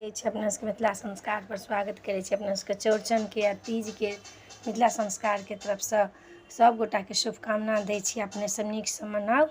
अपना सबके मिथिला संस्कार पर स्वागत करै छी। अपना सबके चौड़चन के या तीज के मिथिला संस्कार के तरफ से सब गोटा के शुभकामना दै छी। अपने सब नीक से मनाउ।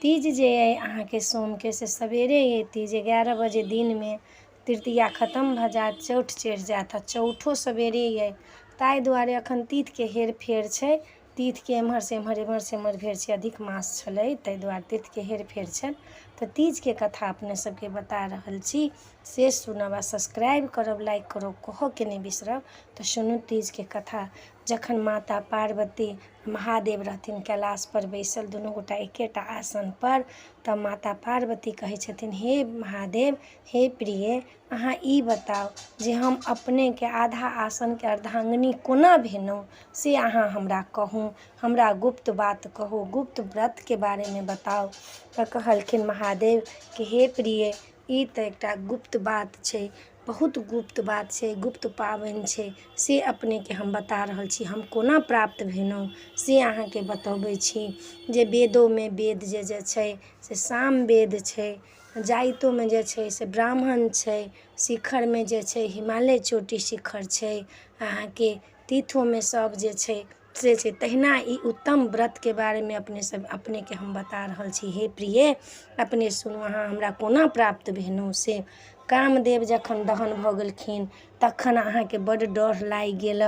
तीज जे अइ अहाँ के सोम के से सवेरे अइ तीज 11 बजे दिन में तृतीया खत्म भ जात, चौठ चढ़ि जात आ चौठो सवेरे अइ। ताहि दुआरे अखन तीथ के हेर फेर छै। तीथ के एम्हर से एम्हर भेर छै। अधिक मास छलै ताहि दुआरे तीथ के हेर फेर छै। तऽ तीज के कथा अपने सबके बता रहल छी, से सुनब आ सब्सक्राइब करब, लाइक करब, कहऽ के नहि बिसरब। तऽ सुनू तीज के कथा। जखन माता पार्वती महादेव रहथिन कैलाश पर बैसल दुनू गोटा एकेटा आसन पर, तब माता पार्वती कहै छथिन, हे महादेव, हे प्रिय, अहाँ ई बताउ जे हम अपने के आधा आसन के अर्धांगिनी कोना भेलहुँ से अहाँ हमरा कहू, हमरा गुप्त बात कहू, गुप्त व्रत के बारे में बताउ। तऽ कहलखिन महादेव कि हे प्रिय, ई तऽ एकटा गुप्त बात छै, बहुत गुप्त बात छै, गुप्त पाबनि छै, से अपने के हम बता रहल छी। हम कोना प्राप्त भेलहुँ से अहाँके बतबै छी। जे वेदो में वेद जे छै से साम वेद छै, जाइतो में जे छै से ब्राह्मण छै, शिखर में जे छै हिमालय चोटी शिखर छै, अहाँके तीर्थो में सब जे छै से छै। तहिना ई उत्तम व्रत के बारे में अपने के हम बता रहल छी। हे प्रिय, अपने सुनू अहाँ हमरा कोना प्राप्त भेलहुँ से। कामदेव जखन दहन भऽ गेलखिन तखन अहाँके बड्ड डर लागि गेल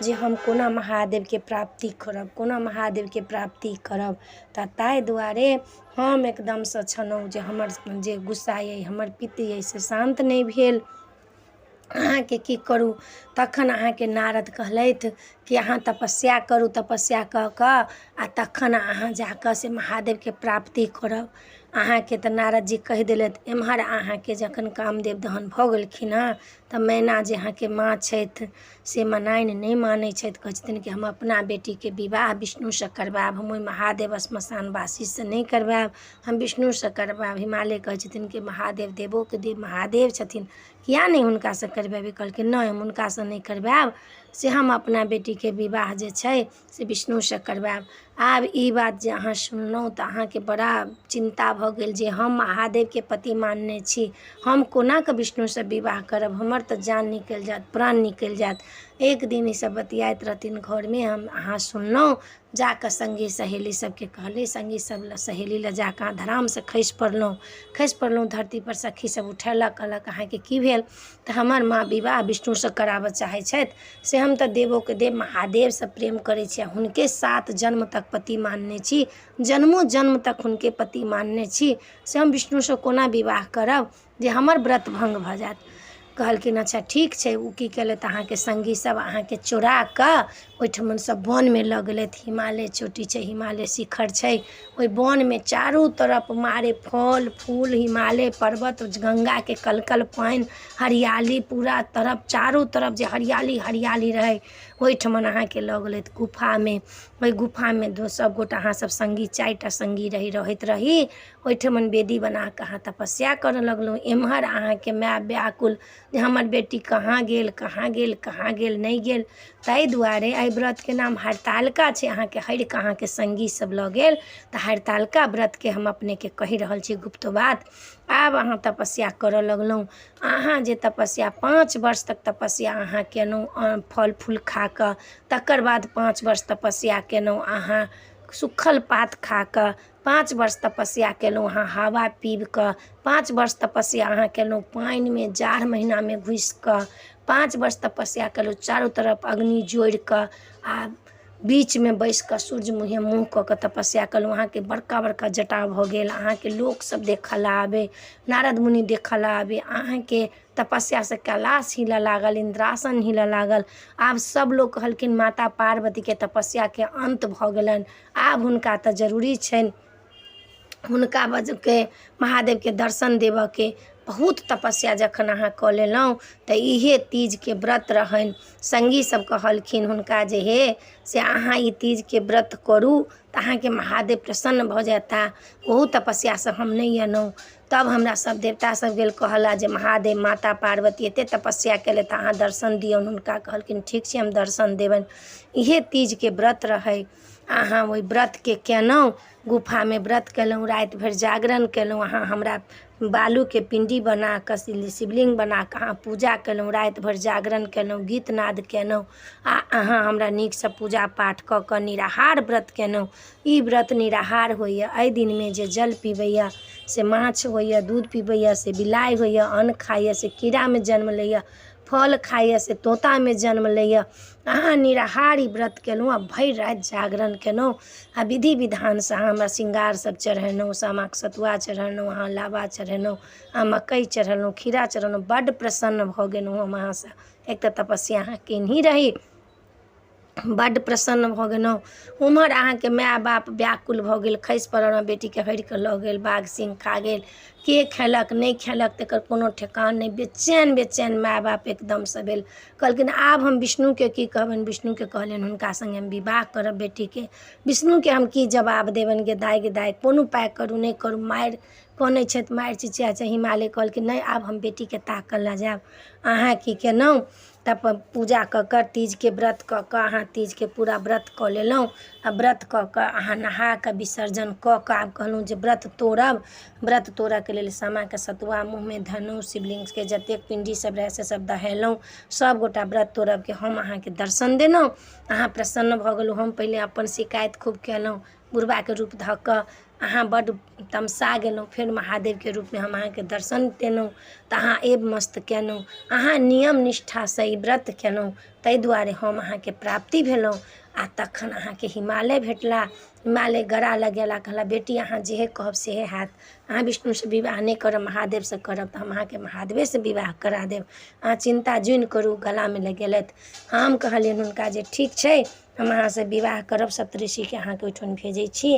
जे हम कोना महादेव के प्राप्ति करब, कोना महादेव के प्राप्ति करब। तऽ ताहि दुआरे हम एकदमसँ छलहुँ जे हमर जे गुस्सा अइ, हमर पित्त अइ से शान्त नहि भेल। अहाँके की करू। तखन अहाँके नारद कहलथि कि अहाँ तपस्या करू, तपस्या कऽ कऽ आ तखन अहाँ जाकऽ से महादेव के प्राप्ति करब। अहाँके तऽ नारद जी कहि देलथि। एम्हर अहाँके जखन कामदेव दहन भऽ गेलखिन हँ तऽ मैना जे अहाँके माँ छथि से मनाइन नहि मानै छथि। कहै छथिन कि हम अपना बेटीके विवाह विष्णुसँ करबायब, हम ओहि महादेव श्मशानवासीसँ नहि करबायब, हम विष्णुसँ करबायब। हिमालय कहै छथिन कि महादेव देवो के देव महादेव छथिन, किया नहि हुनकासँ करबायब। कहलखिन नहि, हम हुनकासँ नहि करबायब, से हम अपना बेटीके विवाह जे छै से विष्णुसँ करबायब। आब ई बात जे अहाँ सुनलहुँ तऽ अहाँके बड़ा चिन्ता भऽ गेल जे हम महादेवके पति मानने छी, हम कोना कऽ विष्णुसँ विवाह करब, हमर तऽ जान निकलि जायत, प्राण निकलि जायत। एक दिन ई सब बतियाइत रहथिन घरमे, अहाँ सुनलहुँ। जाकऽ सङ्गी सहेली सबके कहली, सङ्गी सब सहेली लए जाकऽ धरामसँ खसि पड़लहुँ धरती पर। सखी सब उठेलक, कहलक अहाँके की भेल। तऽ हमर माँ विवाह विष्णुसँ कराबऽ चाहै छथि, से हम तऽ देवो के देव महादेवसँ प्रेम करै छी, हुनके 7 जन्म तक पति मानने छी, जन्मों जन्म तक हुनके पति मानने छी, से हम विष्णुसँ कोना विवाह करब जे हमर व्रत भंग भऽ जायत। कहलखिन अच्छा ठीक छै। ओ की केलथि, अहाँके सङ्गी सब अहाँके चोरा कऽ ओहिठमन सब वनमे लऽ गेलथि। हिमालय चोटी छै, हिमालय शिखर छै, ओहि वनमे चारू तरफ मारे फल फूल, हिमालय पर्वत, गंगाके कलकल पानि, हरियाली पूरा तरफ, चारू तरफ जे हरियाली हरियाली रहै, ओहिठमन अहाँके लऽ गेलथि गुफामे। ओहि गुफामे सब गोटा अहाँ सब सङ्गी 4टा सङ्गी रहैत रही। ओहिठमन वेदी बना कऽ अहाँ तपस्या करऽ लगलहुँ। एम्हर अहाँके माय व्याकुल जे हमर बेटी कहाँ गेल, कहाँ गेल, कहाँ गेल, नहि गेल। ताहि दुआरे एहि व्रतके नाम हरतालिका छै। अहाँके हरि कऽ अहाँके सङ्गी सब लऽ गेल तऽ हरतालिका व्रतके हम अपनेके कहि रहल छी गुप्त बात। आब अहाँ तपस्या करऽ लगलहुँ। अहाँ जे तपस्या 5 वर्ष तक तपस्या अहाँ केलहुँ फल फूल खा कऽ, तकर बाद 5 वर्ष तपस्या केलहुँ अहाँ सुखल पात खा कऽ, 5 वर्ष तपस्या केलहुँ अहाँ हवा पीब कऽ, 5 वर्ष तपस्या अहाँ केलहुँ पानिमे जाड़ महीनामे घुसि कऽ, 5 वर्ष तपस्या केलहुँ चारू तरफ अग्नि जोड़ि कऽ आ बीचमे बैसि कऽ सूर्य मुँहे मुँह कऽ कऽ तपस्या केलहुँ। अहाँके बड़का बड़का जटा भऽ गेल, अहाँके लोक सब देखऽ लए आबे, नारद मुनि देखऽ लए आबे। अहाँके तपस्यासँ कैलाश हिलऽ लागल, इंद्रासन हिलऽ लागल। आब सब लोग कहलखिन माता पार्वतीके तपस्याके अंत भऽ गेलनि, आब हुनका तऽ जरूरी छनि हुनका बजके महादेवके दर्शन देबऽके। बहुत तपस्या जखन अहाँ कऽ लेलहुँ तऽ इहे तीजके व्रत रहनि। सङ्गी सब कहलखिन हुनका जे हे से अहाँ ई तीजके व्रत करू तऽ अहाँके महादेव प्रसन्न भऽ जेता। ओहू तपस्यासँ हम नहि एलहुँ। तब हमरा सब देवता सब गेल कहला जे महादेव माता पार्वती एतेक तपस्या केले तऽ अहाँ दर्शन दियौन हुनका। कहलखिन ठीक छै, हम दर्शन देबनि। इहे तीजके व्रत रहै। अहाँ ओहि व्रतके केलहुँ, गुफामे व्रत केलहुँ, राति भरि जागरण केलहुँ। अहाँ हमरा बालूके पिण्डी बना कऽ शिवलिङ्ग बना कऽ अहाँ पूजा केलहुँ, राति भरि जागरण केलहुँ, गीत नाद केलहुँ आ अहाँ हमरा नीकसँ पूजा पाठ कऽ कऽ निराहार व्रत केलहुँ। ई व्रत निराहार होइए। एहि दिनमे जे जल पीबैए से माछ होइए, दूध पीबैए से बिलाइ होइए, अन्न खाइए से कीड़ामे जन्म लैए, फल खाइए से तोतामे जन्म लैए। अहाँ निराहार ई व्रत केलहुँ आ भरि राति जागरण केलहुँ आ विधि विधानसँ अहाँ हमरा श्रृंगार सब चढ़ेलहुँ, सामाके सतुआ चढ़ेलहुँ, अहाँ लाबा चढ़ेलहुँ, अहाँ मकइ चढ़ेलहुँ, खीरा चढ़ेलहुँ। बड्ड प्रसन्न भऽ गेलहुँ हम अहाँसँ। एक तऽ तपस्या अहाँ केनही रही, बड्ड प्रसन्न भऽ गेलहुँ। उम्हर अहाँके माय बाप व्याकुल भऽ गेल, खसि पड़ल, बेटीके हरिकऽ लऽ गेल, बाघ सिंह खा गेल। के खेलक नहि खेलक तकर कोनो ठेकान नहि। बेचैन माय बाप एकदमसँ भेल। कहलखिन आब हम विष्णुके की कहबनि। विष्णुके कहलनि हुनका सङ्गे हम विवाह करब बेटीके। विष्णुके हम की जवाब देबनि गे दाइ, कोनो उपाय करू नहि करू। मारि कनै छथि, मारि चिचिया छै। हिमालय कहलखिन नहि, आब हम बेटीके ताकऽ लऽ जायब। अहाँ की केलहुँ तब पूजा कऽ कऽ तीजके व्रत कऽ कऽ अहाँ तीजके पूरा व्रत कऽ लेलहुँ आ व्रत कऽ कऽ अहाँ नहा कऽ विसर्जन कऽ कऽ आब कहलहुँ जे व्रत तोड़ब। व्रत तोड़ऽके लेल सामाके सतुआ मुँहमे धयलहुँ, शिवलिङ्गके जतेक पिण्डी सब रहै से सब दहेलहुँ। सभगोटा व्रत तोड़बके हम अहाँके दर्शन देलहुँ। अहाँ प्रसन्न भऽ गेलहुँ। हम पहिले अपन शिकायत खूब केलहुँ, बुढ़बाके रूप धऽ कऽ अहाँ बड्ड तमसा गेलहुँ। फेर महादेवके रूपमे हम अहाँके दर्शन देलहुँ तऽ अहाँ एब मस्त केलहुँ। अहाँ नियम निष्ठासँ ई व्रत केलहुँ, ताहि दुआरे हम अहाँके प्राप्ति भेलहुँ। आ तखन अहाँके हिमालय भेटला। हिमालय गरा लगेला, कहला बेटी अहाँ जेहे कहब सेहे हैत। अहाँ विष्णुसँ विवाह नहि करब, महादेवसँ करब तऽ हम अहाँके महादेवेसँ विवाह करा देब। अहाँ चिन्ता जुनि करू। गलामे लगेलथि। हम कहलियनि हुनका जे ठीक छै, हम अहाँसँ विवाह करब, सप्तऋषिके अहाँके ओहिठाम भेजै छी।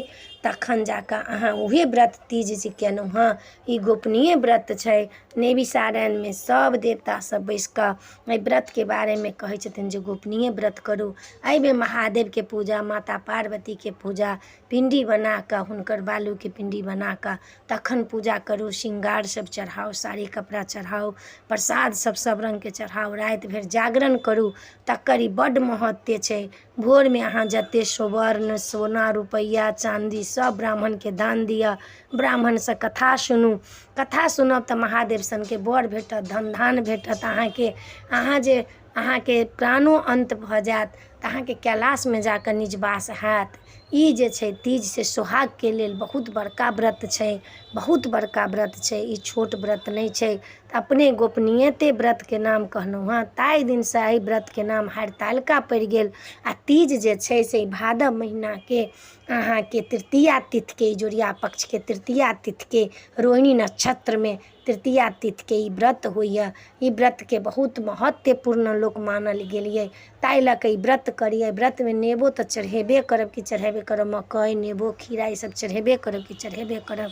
तखन जाकऽ अहाँ उहे व्रत तीज जे केलहुँ हँ, ई गोपनीय व्रत छै। नेमिषारण्यमे सब देवता सब बैसि कऽ एहि व्रतके बारेमे कहै छथिन जे गोपनीय व्रत करू। एहिमे महादेवके पूजा, माता पार्वतीके पूजा, पिण्डी बना कऽ हुनकर बालूके पिण्डी बना कऽ तखन पूजा करू। श्रृंगार सब चढ़ाउ, साड़ी कपड़ा चढ़ाउ, प्रसाद सब रङ्गके चढ़ाउ, राति भरि जागरण करू। तकर ई बड्ड महत्व छै। भोरमे अहाँ जतेक सुवर्ण सोना रुपैआ चाँदी सब ब्राह्मणके दान दिअ। ब्राह्मणसँ कथा सुनू। कथा सुनब तऽ महादेव सनके बर भेटत, धन धान भेटत अहाँके। अहाँ जे अहाँके प्राणो अन्त भऽ जायत तऽ अहाँके कैलाशमे जाकऽ निजवास हैत। ई जे छै तीज से सोहागके लेल बहुत बड़का व्रत छै, बहुत बड़का व्रत छै। ई छोट व्रत नहि छै। तऽ अपने गोपनीयते व्रतके नाम कहलहुँ हँ, ताहि दिनसँ एहि व्रतके नाम हरतालिका पड़ि गेल। आ तीज जे छै से भादव महीनाके अहाँके तृतीया तिथिके, जोड़िया पक्षके तृतीया तिथिके रोहिणी नक्षत्रमे तृतीया तिथिके ई व्रत होइए। ई व्रतके बहुत महत्वपूर्ण लोक मानल गेलिए। ताहि लऽ कऽ ई व्रत करिए। व्रतमे नेबो तऽ चढ़ेबे करब कि चढ़ेबे करब, मकइ नेबो खीरा ई सब चढ़ेबे करब कि चढ़ेबे करब।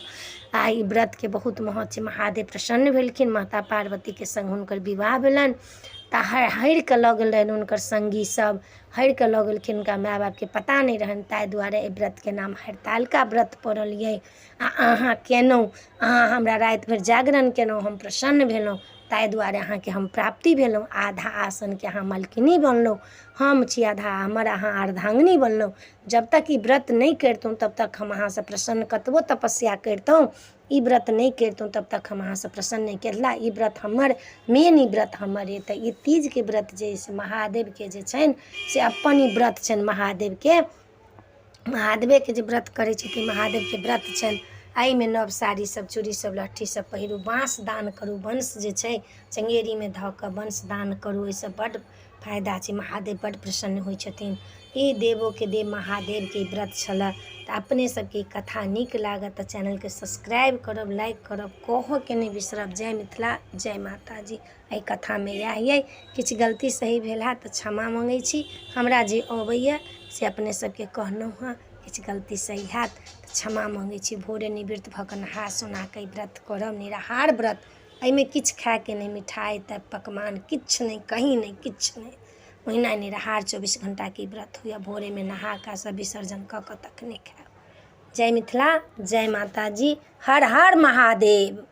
आ ई व्रतके बहुत महत्व छै। महादेव प्रसन्न भेलखिन, माता पार्वतीके सङ्ग हुनकर विवाह भेलनि तऽ हरि कऽ लऽ गेलनि हुनकर सङ्गी सब, हरि कऽ लऽ गेलखिन। हुनका माय बापके पता नहि रहनि, ताहि दुआरे एहि व्रतके नाम हरतालिका व्रत पड़ल अइ। आ अहाँ केलहुँ, अहाँ हमरा राति भरि जागरण केलहुँ, हम प्रसन्न भेलहुँ। ताहि दुआरे अहाँके हम प्राप्ति भेलहुँ। आधा आसनके अहाँ मलकिनी बनलहुँ, हम छी आधा, हमर अहाँ अर्धांगिनी बनलहुँ। जब तक ई व्रत नहि करितहुँ तब तक हम अहाँसँ प्रसन्न कतबो तपस्या करितहुँ, ई व्रत नहि करितहुँ तब तक हम अहाँसँ प्रसन्न नहि करिला। ई व्रत हमर मेन, ई व्रत हमर अइ। तऽ ई तीजके व्रत जे अइ से महादेवके जे छनि से अपन ई व्रत छनि। महादेवेके जे व्रत करै छथिन, महादेवके व्रत छनि। एहिमे नव साड़ी सब, चूड़ी सब, लहठी सब पहिरू, बाँस दान करू। वंश जे छै चंगेरीमे धऽ कऽ वंश दान करू। एहिसँ बड्ड फायदा छै। महादेव बड्ड प्रसन्न होइ छथिन। ई देवोके देव महादेवके व्रत छलै। तऽ अपने सबके कथा नीक लागत तऽ चैनलके सब्सक्राइब करब, लाइक करब, कहऽके नहि बिसरब। जय मिथिला, जय माता जी। एहि कथामे इएह अइ। किछु गलती सही भेल हैत तऽ क्षमा माँगै छी। हमरा जे अबैए से अपने सबके कहलहुँ हँ। किछु गलती सही हैत तऽ क्षमा माँगै छी। भोरे निवृत्त भऽ कऽ नहा सोना कऽ ई व्रत करब, निराहार व्रत। एहिमे किछु खायके नहि, मिठाइ तऽ पकवान किछु नहि, कहीं नहि, किछु नहि। ओहिना निराहार 24 घंटाके ई व्रत होइए। भोरेमे नहा कऽ सब विसर्जन कऽ कऽ तखने खायब। जय मिथिला, जय माता जी, हर हर महादेव।